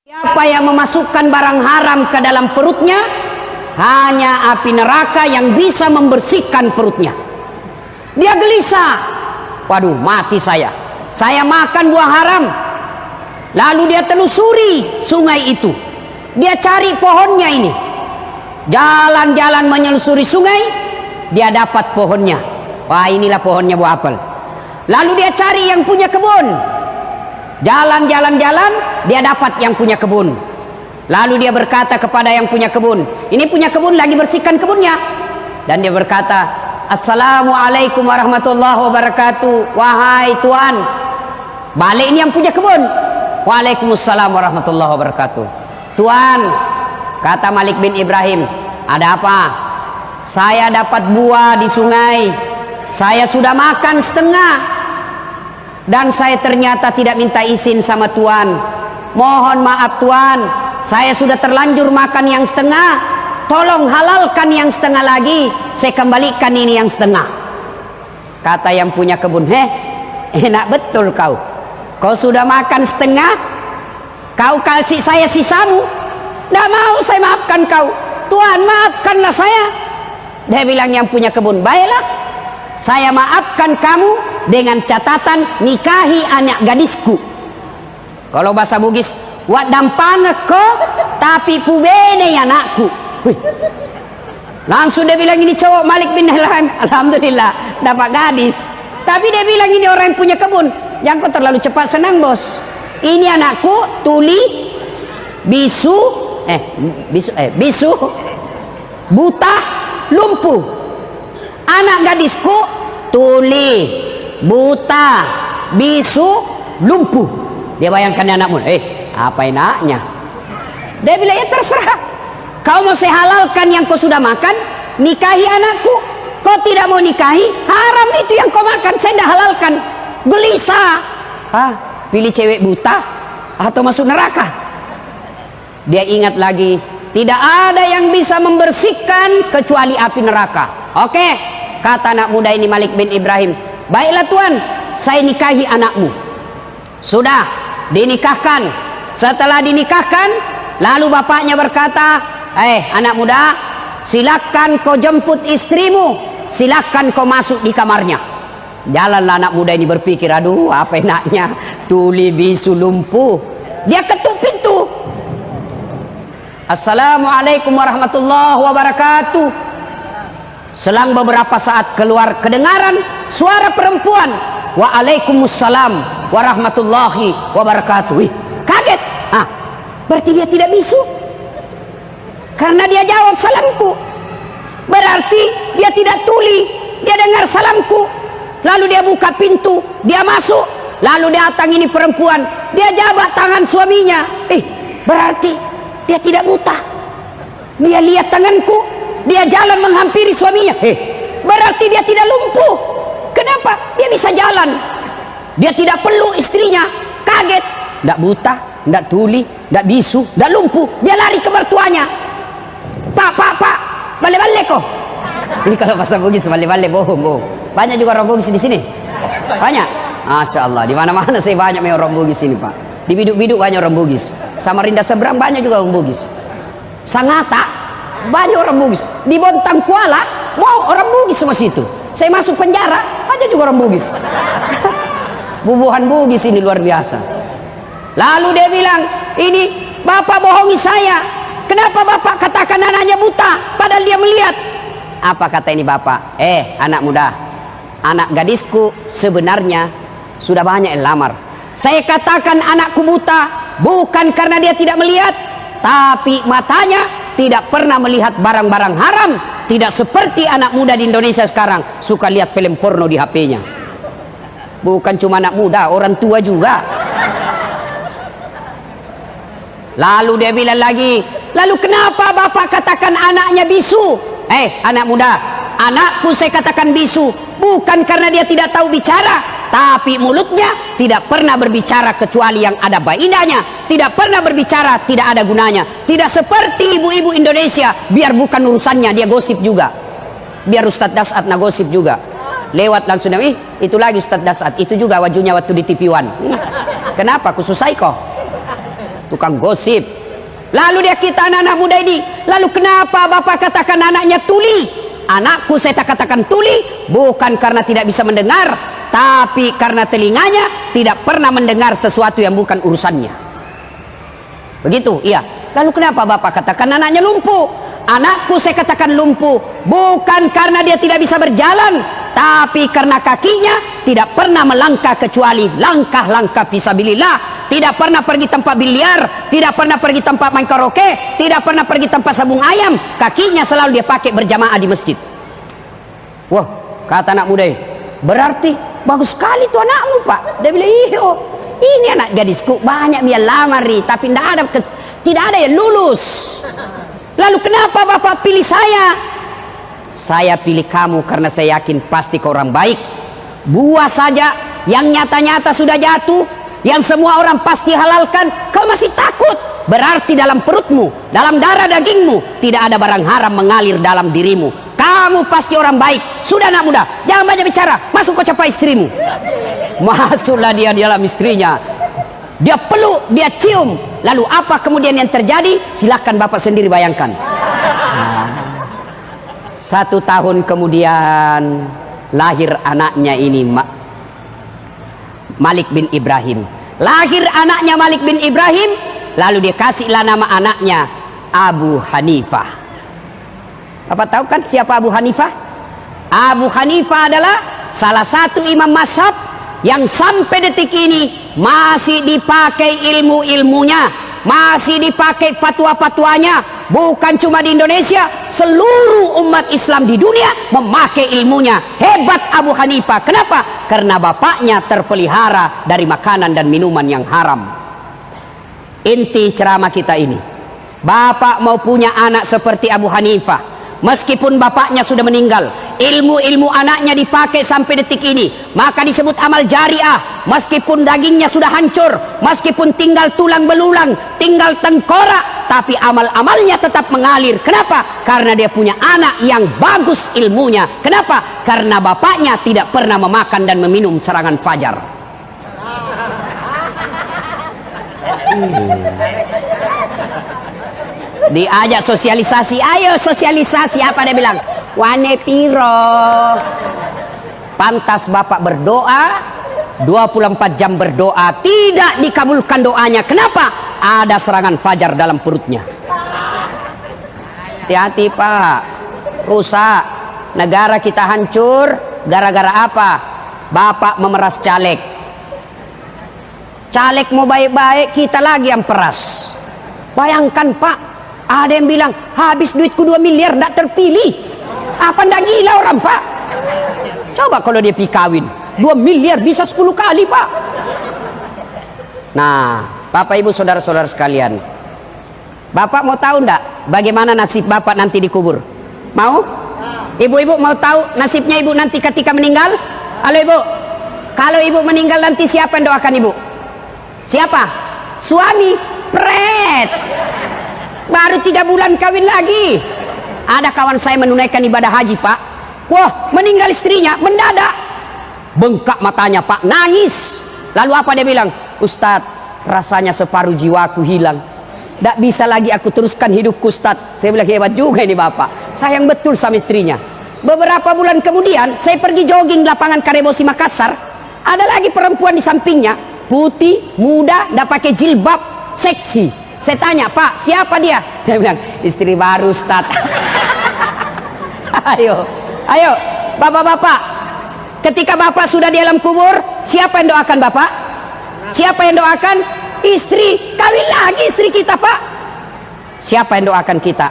Siapa yang memasukkan barang haram ke dalam perutnya, hanya api neraka yang bisa membersihkan perutnya. Dia gelisah, waduh mati saya makan buah haram. Lalu dia telusuri sungai itu, dia cari pohonnya ini, jalan-jalan menyelusuri sungai, dia dapat pohonnya. Wah, inilah pohonnya buah apel. Lalu dia cari yang punya kebun, jalan-jalan dia dapat yang punya kebun. Lalu dia berkata kepada yang punya kebun, ini punya kebun lagi bersihkan kebunnya, dan dia berkata, "Assalamualaikum warahmatullahi wabarakatuh." Wahai tuan, balik ini yang punya kebun. Waalaikumsalam warahmatullahi wabarakatuh. Tuan, kata Malik bin Ibrahim, ada apa? Saya dapat buah di sungai, saya sudah makan setengah, dan saya ternyata tidak minta izin sama tuan. Mohon maaf tuan, saya sudah terlanjur makan yang setengah, tolong halalkan yang setengah lagi, saya kembalikan ini yang setengah. Kata yang punya kebun, enak betul kau sudah makan setengah, kau kasih saya sisamu. Tidak mau saya maafkan kau, tuan maafkanlah saya. Dia bilang yang punya kebun, baiklah, saya maafkan kamu dengan catatan nikahi anak gadisku. Kalau bahasa Bugis, wak dampange ko tapi pubene anakku. Langsung dia bilang ini cowok Malik bin Ibrahim, alhamdulillah dapat gadis. Tapi dia bilang ini orang yang punya kebun, yang kau terlalu cepat senang bos. Ini anakku tuli, bisu, buta, lumpuh. Anak gadisku tuli, buta, bisu, lumpuh. Dia bayangkan anakmu, apa enaknya? Dia bilang ya terserah, kau mau saya halalkan yang kau sudah makan, nikahi anakku. Kau tidak mau nikahi, haram itu yang kau makan, saya dah halalkan. Gelisah, pilih cewek buta atau masuk neraka? Dia ingat lagi, tidak ada yang bisa membersihkan kecuali api neraka. Oke, kata anak muda ini Malik bin Ibrahim, baiklah tuan, saya nikahi anakmu. Sudah dinikahkan. Setelah dinikahkan, lalu bapaknya berkata, anak muda, silakan kau jemput istrimu, silakan kau masuk di kamarnya. Jalanlah anak muda ini berpikir, aduh apa enaknya, tuli bisu lumpuh. Dia ketuk pintu. Assalamualaikum warahmatullahi wabarakatuh. Selang beberapa saat keluar kedengaran suara perempuan. Waalaikumsalam warahmatullahi wabarakatuh. Kaget. Berarti dia tidak bisu, karena dia jawab salamku. Berarti dia tidak tuli, dia dengar salamku. Lalu dia buka pintu, dia masuk. Lalu datang ini perempuan, dia jabat tangan suaminya. Berarti dia tidak buta. Dia lihat tanganku, dia jalan menghampiri suaminya. Berarti dia tidak lumpuh. Kenapa dia bisa jalan? Dia tidak peluk istrinya. Kaget. Tidak buta, tidak tuli, tidak bisu, tidak lumpuh. Dia lari ke mertuanya. Pak, balik kok. Ini kalau bahasa Bugis balik bohong. Banyak juga orang Bugis di sini. Banyak. Masya Allah. Di mana-mana saya banyak orang Bugis ini pak. Di biduk-biduk banyak orang Bugis. Samarinda seberang banyak juga orang Bugis. Sangatta banyak orang Bugis. Di Bontang Kuala mau orang Bugis semua situ. Saya masuk penjara banyak juga orang Bugis. Bubuhan Bugis ini luar biasa. Lalu dia bilang, ini bapak bohongi saya. Kenapa bapak katakan anaknya buta padahal dia melihat? Apa kata ini bapak? Anak muda, anak gadisku sebenarnya sudah banyak yang lamar. Saya katakan anakku buta bukan karena dia tidak melihat, tapi matanya tidak pernah melihat barang-barang haram. Tidak seperti anak muda di Indonesia sekarang suka lihat film porno di HP-nya. Bukan cuma anak muda, orang tua juga. Lalu dia bilang lagi, lalu kenapa bapak katakan anaknya bisu? Anak muda, anakku saya katakan bisu bukan karena dia tidak tahu bicara, tapi mulutnya tidak pernah berbicara kecuali yang ada faedahnya, tidak pernah berbicara tidak ada gunanya. Tidak seperti ibu-ibu Indonesia, biar bukan urusannya dia gosip juga. Biar Ustadz Dasat gosip juga. Lewat langsung, itu lagi Ustadz Dasat, itu juga wajunya waktu di TV One. Kenapa? Kususai kok. tukang gosip. Lalu dia kita anak-anak muda ini, lalu kenapa bapak katakan anaknya tuli? Anakku saya katakan tuli bukan karena tidak bisa mendengar, tapi karena telinganya tidak pernah mendengar sesuatu yang bukan urusannya. Begitu, iya. Lalu kenapa bapak katakan anaknya lumpuh? Anakku saya katakan lumpuh bukan karena dia tidak bisa berjalan, tapi karena kakinya tidak pernah melangkah kecuali langkah-langkah fisabilillah. Tidak pernah pergi tempat biliar, tidak pernah pergi tempat main karaoke, tidak pernah pergi tempat sabung ayam. Kakinya selalu dia pakai berjamaah di masjid. Wah, kata anak muda, berarti bagus sekali tuh anakmu pak. Dia bilang, iyo, ini anak gadisku banyak dia lamari, tapi tidak ada yang lulus. Lalu kenapa bapak pilih saya? Saya pilih kamu karena saya yakin pasti kau orang baik. Buah saja yang nyata-nyata sudah jatuh, yang semua orang pasti halalkan, kau masih takut. Berarti dalam perutmu, dalam darah dagingmu tidak ada barang haram mengalir dalam dirimu. Kamu pasti orang baik. Sudah anak muda, jangan banyak bicara. Masuk kau capai istrimu. Masuklah dia di dalam istrinya. Dia peluk, dia cium. Lalu apa kemudian yang terjadi? Silahkan bapak sendiri bayangkan. 1 tahun kemudian lahir anaknya ini, Malik bin Ibrahim. Lahir anaknya Malik bin Ibrahim, lalu dia kasihlah nama anaknya Abu Hanifah. Bapak tahu kan siapa Abu Hanifah? Abu Hanifah adalah salah satu imam mazhab yang sampai detik ini masih dipakai ilmu-ilmunya, masih dipakai fatwa-fatwanya. Bukan cuma di Indonesia, seluruh umat Islam di dunia memakai ilmunya. Hebat Abu Hanifah. Kenapa? Karena bapaknya terpelihara dari makanan dan minuman yang haram. Inti ceramah kita ini, bapak mau punya anak seperti Abu Hanifah. Meskipun bapaknya sudah meninggal, ilmu-ilmu anaknya dipakai sampai detik ini, maka disebut amal jariah. Meskipun dagingnya sudah hancur, meskipun tinggal tulang belulang, tinggal tengkorak, tapi amal-amalnya tetap mengalir. Kenapa? Karena dia punya anak yang bagus ilmunya. Kenapa? Karena bapaknya tidak pernah memakan dan meminum serangan fajar. Diajak sosialisasi, ayo sosialisasi, apa dia bilang? Wane piro. Pantas bapak berdoa 24 jam berdoa, tidak dikabulkan doanya. Kenapa? Ada serangan fajar dalam perutnya. Hati-hati pak, rusak. Negara kita hancur gara-gara apa? Bapak memeras caleg. Caleg mau baik-baik, kita lagi yang peras. Bayangkan pak, ada yang bilang habis duitku 2 miliar tidak terpilih. Apa ndak gila orang pak? Coba kalau dia pi kawin 2 miliar bisa 10 kali pak. Nah bapak ibu saudara-saudara sekalian, bapak mau tahu ndak bagaimana nasib bapak nanti dikubur? Mau? Ibu-ibu mau tahu nasibnya ibu nanti ketika meninggal? Halo ibu, kalau ibu meninggal nanti siapa yang doakan ibu? Siapa? Suami? Pret. Baru 3 bulan kawin lagi. Ada kawan saya menunaikan ibadah haji pak, wah meninggal istrinya mendadak, bengkak matanya pak, nangis. Lalu apa dia bilang? Ustadz, rasanya separuh jiwaku hilang, tidak bisa lagi aku teruskan hidupku Ustadz. Saya bilang hebat juga ini bapak, sayang betul sama istrinya. Beberapa bulan kemudian saya pergi jogging lapangan Karebosi Makassar, ada lagi perempuan di sampingnya, putih, muda, tidak pakai jilbab, seksi. Saya tanya, Pak, siapa dia? Dia bilang, istri baru, Ustaz. Ayo, bapak-bapak. Ketika bapak sudah di alam kubur, siapa yang doakan bapak? Siapa yang doakan? Istri. Kawin lagi istri kita, Pak. Siapa yang doakan kita?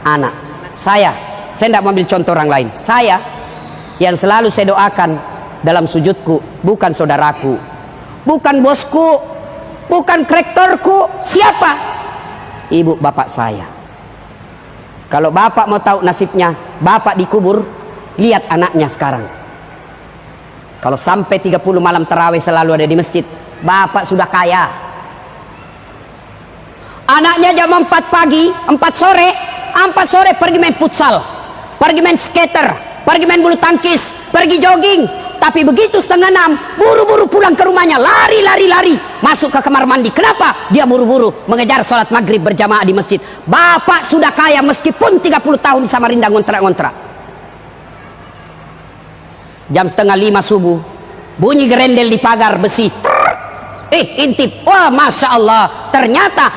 Anak. Saya tidak mau ambil contoh orang lain. Saya, yang selalu saya doakan dalam sujudku, bukan saudaraku, bukan bosku, bukan rektorku. Siapa? Ibu bapak saya. Kalau bapak mau tahu nasibnya, bapak dikubur, lihat anaknya sekarang. Kalau sampai 30 malam tarawih selalu ada di masjid, bapak sudah kaya. Anaknya jam 4 pagi, 4 sore pergi main futsal, pergi main skater, pergi main bulu tangkis, pergi jogging. Tapi begitu setengah 6, buru-buru pulang ke rumahnya, lari, masuk ke kamar mandi. Kenapa? Dia buru-buru mengejar sholat maghrib berjamaah di masjid. Bapak sudah kaya meskipun 30 tahun di Samarinda ngontrak-ngontrak. Jam setengah 5 subuh, bunyi gerendel di pagar besi. Intip, wah masya Allah, ternyata